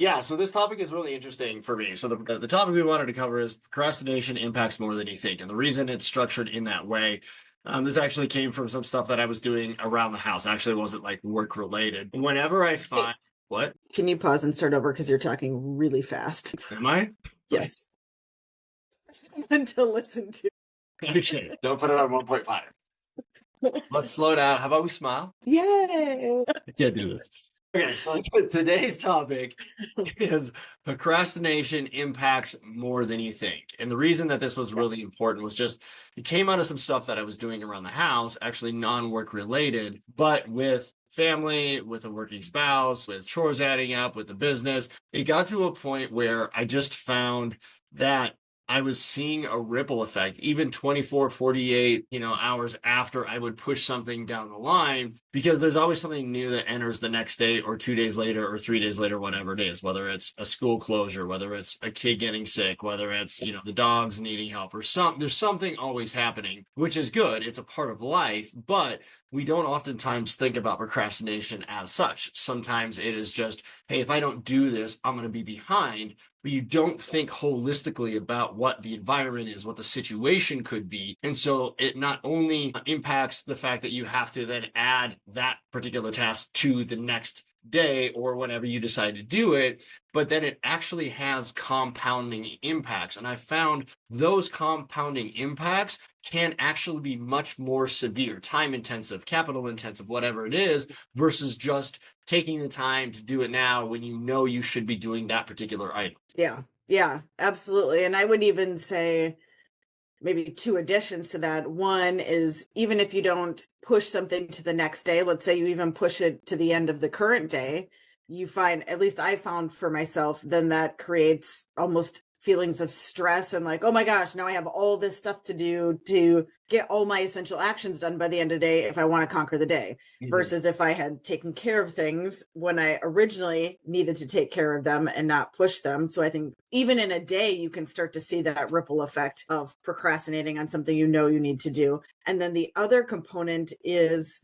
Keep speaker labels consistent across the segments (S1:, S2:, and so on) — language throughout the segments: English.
S1: Yeah, so this topic is really interesting for me. So the topic we wanted to cover is procrastination impacts more than you think. And the reason it's structured in that way, this actually came from some stuff that I was doing around the house. Actually, it wasn't like work related. Whenever I
S2: Hey,
S1: find, what?
S2: can you pause and start over because you're talking really fast?
S1: Am I?
S2: Yes. Someone to listen to.
S1: Okay, don't put it on 1.5. Let's slow down. How about we smile?
S2: Yay.
S1: I can't do this. Okay, so today's topic is procrastination impacts more than you think. And the reason that this was really important was just it came out of some stuff that I was doing around the house, actually non-work related, but with family, with a working spouse, with chores adding up, with the business. It got to a point where I just found that I was seeing a ripple effect, even 24, 48, hours after I would push something down the line, because there's always something new that enters the next day or 2 days later or 3 days later, whatever it is, whether it's a school closure, whether it's a kid getting sick, whether it's, the dogs needing help or there's something always happening, which is good. It's a part of life, but we don't oftentimes think about procrastination as such. Sometimes it is just, hey, if I don't do this, I'm going to be behind. But you don't think holistically about what the environment is, what the situation could be. And so it not only impacts the fact that you have to then add that particular task to the next day or whenever you decide to do it, but then it actually has compounding impacts. And I found those compounding impacts can actually be much more severe, time intensive, capital intensive, whatever it is, versus just taking the time to do it now when you know you should be doing that particular item.
S2: Yeah. Yeah, absolutely. And I would even say maybe two additions to that. One is even if you don't push something to the next day, let's say you even push it to the end of the current day, you find, at least I found for myself, then that creates almost feelings of stress and like, oh my gosh, now I have all this stuff to do to get all my essential actions done by the end of the day if I want to conquer the day. Versus if I had taken care of things when I originally needed to take care of them and not push them. So I think even in a day, you can start to see that ripple effect of procrastinating on something you know you need to do. And then the other component is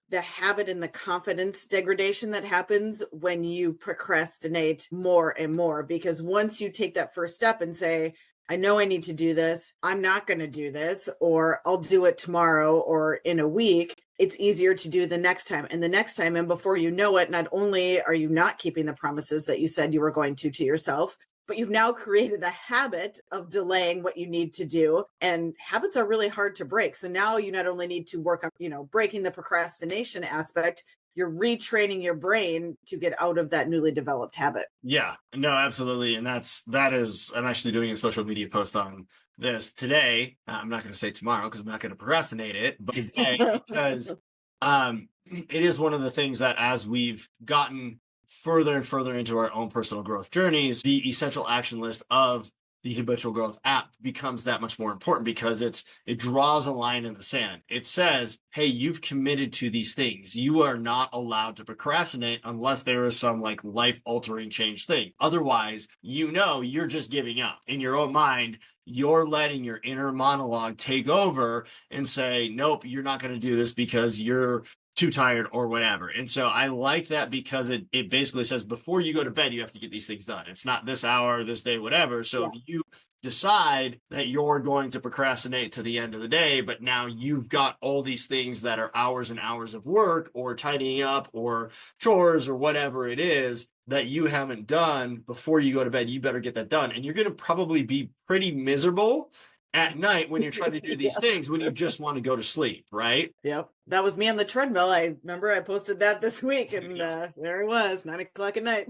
S2: the habit and the confidence degradation that happens when you procrastinate more and more. Because once you take that first step and say, I know I need to do this, I'm not going to do this, or I'll do it tomorrow or in a week, it's easier to do the next time and the next time. And before you know it, not only are you not keeping the promises that you said you were going to yourself, but you've now created a habit of delaying what you need to do. And habits are really hard to break. So now you not only need to work on, breaking the procrastination aspect, you're retraining your brain to get out of that newly developed habit.
S1: Yeah, no, absolutely. And I'm actually doing a social media post on this today. I'm not going to say tomorrow because I'm not going to procrastinate it, but today because it is one of the things that as we've gotten further and further into our own personal growth journeys, the essential action list of the Habitual Growth app becomes that much more important because it draws a line in the sand. It says, hey, you've committed to these things. You are not allowed to procrastinate unless there is some like life-altering change thing. Otherwise, you're just giving up. In your own mind, you're letting your inner monologue take over and say, nope, you're not going to do this because you're too tired or whatever. And so I like that because it basically says before you go to bed, you have to get these things done. It's not this hour, this day, whatever. So if you decide that you're going to procrastinate to the end of the day, but now you've got all these things that are hours and hours of work or tidying up or chores or whatever it is that you haven't done before you go to bed, you better get that done. And you're going to probably be pretty miserable at night when you're trying to do these things when you just want to go to sleep, right?
S2: Yep. That was me on the treadmill. I remember I posted that this week and there it was, 9:00 at night.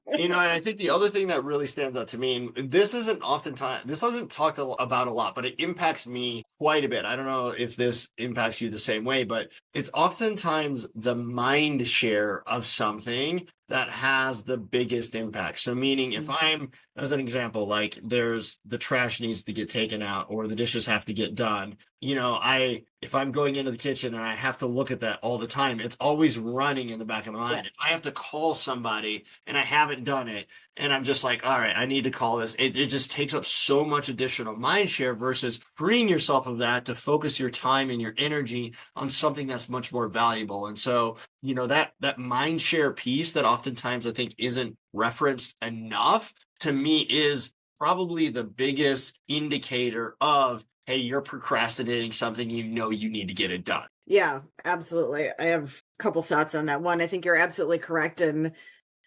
S1: And I think the other thing that really stands out to me, and this isn't talked about a lot, but it impacts me quite a bit. I don't know if this impacts you the same way, but it's oftentimes the mind share of something that has the biggest impact. So meaning if I'm, as an example, like there's the trash needs to get taken out or the dishes have to get done, if I'm going into the kitchen and I have to look at that all the time, it's always running in the back of my mind. If I have to call somebody and I haven't done it and I'm just like, all right, I need to call this, it just takes up so much additional mind share versus freeing yourself of that to focus your time and your energy on something that's much more valuable. And so, that mind share piece that oftentimes I think isn't referenced enough, to me is probably the biggest indicator of, hey, you're procrastinating something, you know you need to get it done.
S2: Yeah, absolutely. I have a couple thoughts on that. One, I think you're absolutely correct. And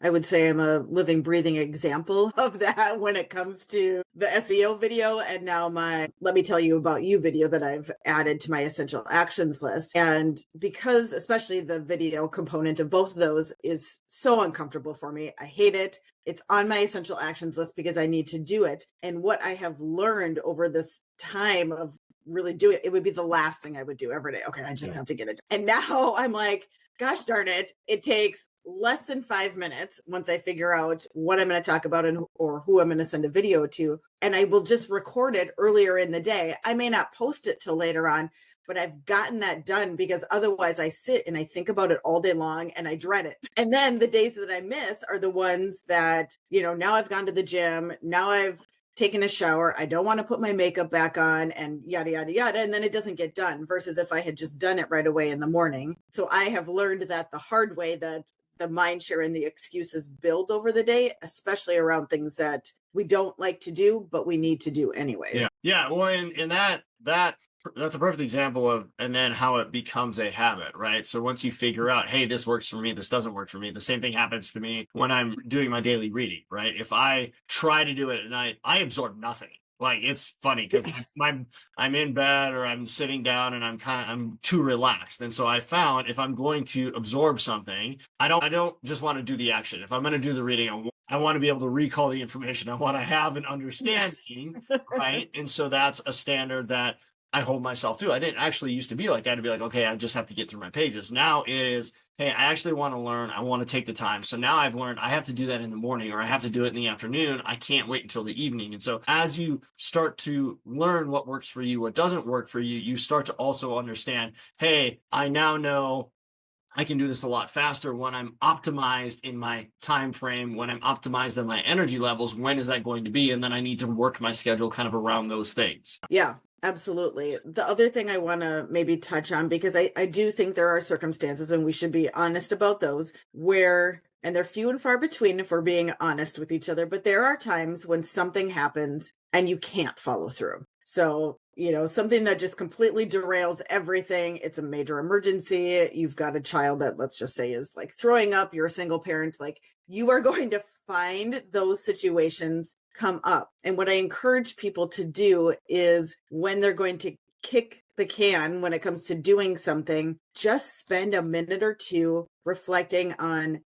S2: I would say I'm a living, breathing example of that when it comes to the SEO video and now my Let Me Tell You About You video that I've added to my essential actions list. And because especially the video component of both of those is so uncomfortable for me, I hate it. It's on my essential actions list because I need to do it. And what I have learned over this time of really doing it would be the last thing I would do every day. Okay, I just have to get it done. And now I'm like, gosh darn it, it takes less than 5 minutes once I figure out what I'm going to talk about or who I'm going to send a video to. And I will just record it earlier in the day. I may not post it till later on, but I've gotten that done because otherwise I sit and I think about it all day long and I dread it. And then the days that I miss are the ones that, now I've gone to the gym, now I've taken a shower, I don't want to put my makeup back on and yada, yada, yada. And then it doesn't get done versus if I had just done it right away in the morning. So I have learned that the hard way, that the mind share and the excuses build over the day, especially around things that we don't like to do, but we need to do anyways.
S1: Yeah. Well, and that's a perfect example of, and then how it becomes a habit, right? So once you figure out, hey, this works for me, this doesn't work for me, the same thing happens to me when I'm doing my daily reading, right? If I try to do it at night, I absorb nothing. Like, it's funny because I'm in bed or I'm sitting down and I'm too relaxed. And so I found if I'm going to absorb something, I don't just want to do the action. If I'm going to do the reading, I want to be able to recall the information. I want to have an understanding, right? And so that's a standard that I hold myself to. I didn't actually used to be like that, to be like, okay, I just have to get through my pages. Now it is, hey, I actually want to learn. I want to take the time. So now I've learned I have to do that in the morning or I have to do it in the afternoon. I can't wait until the evening. And so as you start to learn what works for you, what doesn't work for you, you start to also understand, hey, I now know I can do this a lot faster when I'm optimized in my time frame, when I'm optimized in my energy levels. When is that going to be? And then I need to work my schedule kind of around those things.
S2: Yeah, absolutely. The other thing I want to maybe touch on, because I do think there are circumstances, and we should be honest about those, where, and they're few and far between if we're being honest with each other, but there are times when something happens and you can't follow through. So, something that just completely derails everything. It's a major emergency. You've got a child that, let's just say, is like throwing up. You're a single parent. Like, you are going to find those situations come up. And what I encourage people to do is when they're going to kick the can when it comes to doing something, just spend a minute or two reflecting on,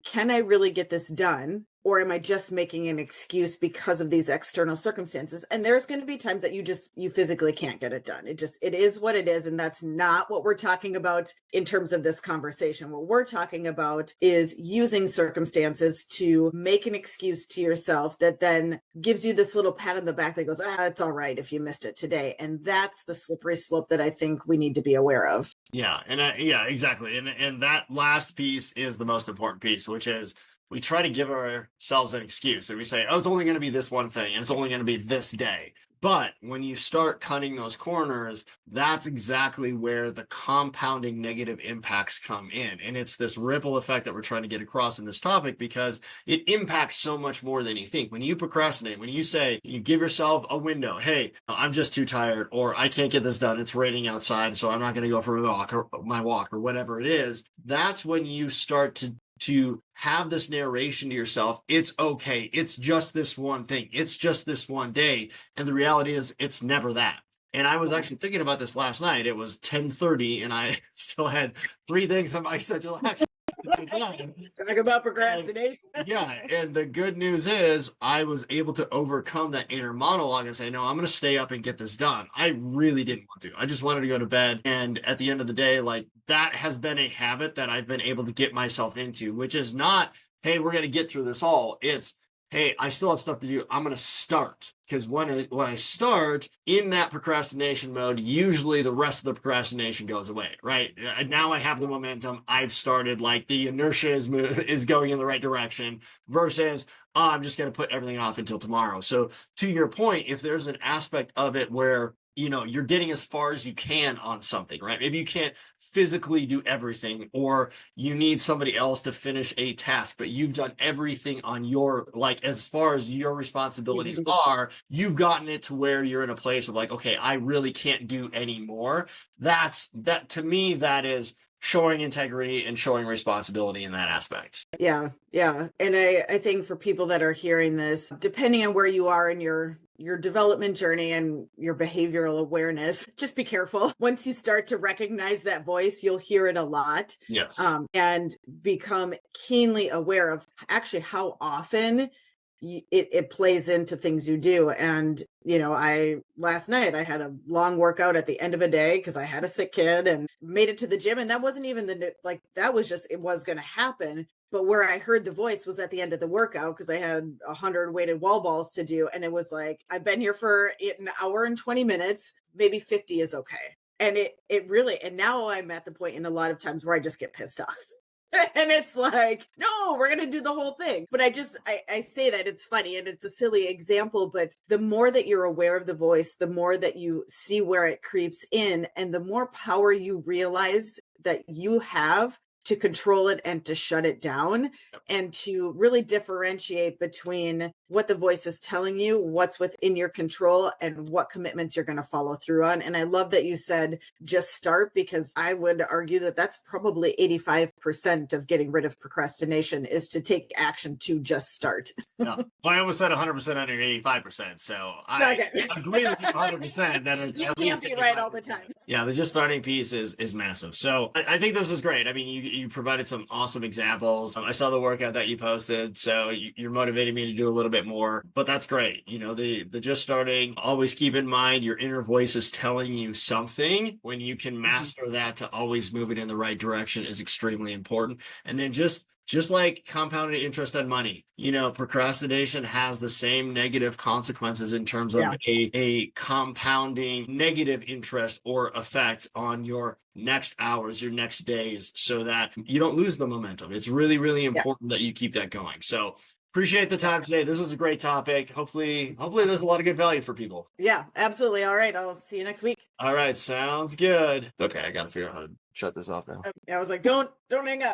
S2: can I really get this done? Or am I just making an excuse because of these external circumstances? And there's going to be times that you physically can't get it done. It is what it is. And that's not what we're talking about in terms of this conversation. What we're talking about is using circumstances to make an excuse to yourself that then gives you this little pat on the back that goes, it's all right if you missed it today. And that's the slippery slope that I think we need to be aware of.
S1: Yeah. And yeah, exactly. And that last piece is the most important piece, which is, we try to give ourselves an excuse and we say, oh, it's only going to be this one thing and it's only going to be this day. But when you start cutting those corners, that's exactly where the compounding negative impacts come in. And it's this ripple effect that we're trying to get across in this topic because it impacts so much more than you think. When you procrastinate, when you say, you give yourself a window, hey, I'm just too tired, or I can't get this done, it's raining outside, so I'm not going to go for my walk or whatever it is, that's when you start to have this narration to yourself. It's okay. It's just this one thing. It's just this one day. And the reality is it's never that. And I was actually thinking about this last night. It was 10:30 and I still had 3 things on my schedule action.
S2: Talk about procrastination.
S1: And the good news is I was able to overcome that inner monologue and say, no, I'm going to stay up and get this done. I really didn't want to. I just wanted to go to bed. And at the end of the day, like, that has been a habit that I've been able to get myself into, which is not, hey, we're going to get through this all. It's, hey, I still have stuff to do. I'm going to start. Because when I start in that procrastination mode, usually the rest of the procrastination goes away, right? Now I have the momentum. I've started, like, the inertia is going in the right direction versus, I'm just going to put everything off until tomorrow. So to your point, if there's an aspect of it where you're getting as far as you can on something, right? Maybe you can't physically do everything, or you need somebody else to finish a task, but you've done everything on your, like, as far as your responsibilities are, you've gotten it to where you're in a place of like, okay, I really can't do anymore. That to me, that is showing integrity and showing responsibility in that aspect.
S2: Yeah, yeah. And I think for people that are hearing this, depending on where you are in your development journey and your behavioral awareness, just be careful. Once you start to recognize that voice, you'll hear it a lot.
S1: Yes.
S2: And become keenly aware of actually how often it plays into things you do. And last night I had a long workout at the end of a day because I had a sick kid and made it to the gym, and that wasn't even that was just, it was going to happen. But where I heard the voice was at the end of the workout because I had 100 weighted wall balls to do, and it was like, I've been here for an hour and 20 minutes, maybe 50 is okay. And it really, and now I'm at the point in a lot of times where I just get pissed off. And it's like, no, we're going to do the whole thing. But I say that it's funny and it's a silly example, but the more that you're aware of the voice, the more that you see where it creeps in, and the more power you realize that you have to control it and to shut it down, and to really differentiate between what the voice is telling you, what's within your control, and what commitments you're going to follow through on. And I love that you said just start, because I would argue that that's probably 85% of getting rid of procrastination is to take action to just start.
S1: Yeah. Well, I almost said 100% under 85%. So I agree with you 100% that it's
S2: You
S1: at
S2: can't
S1: least
S2: be right all the
S1: 85%.
S2: time.
S1: Yeah, the just starting piece is massive. So I think this was great. I mean, you provided some awesome examples. I saw the workout that you posted, so you're motivating me to do a little bit more. But that's great. The just starting. Always keep in mind your inner voice is telling you something. When you can master that to always move it in the right direction is extremely important. And then just like compounded interest on money, procrastination has the same negative consequences in terms of a compounding negative interest or effect on your next hours, your next days, so that you don't lose the momentum. It's really, really important that you keep that going. So appreciate the time today. This was a great topic. Hopefully there's a lot of good value for people.
S2: Yeah, absolutely. All right. I'll see you next week.
S1: All right. Sounds good. Okay. I got to figure out how to shut this off now.
S2: I was like, don't hang up.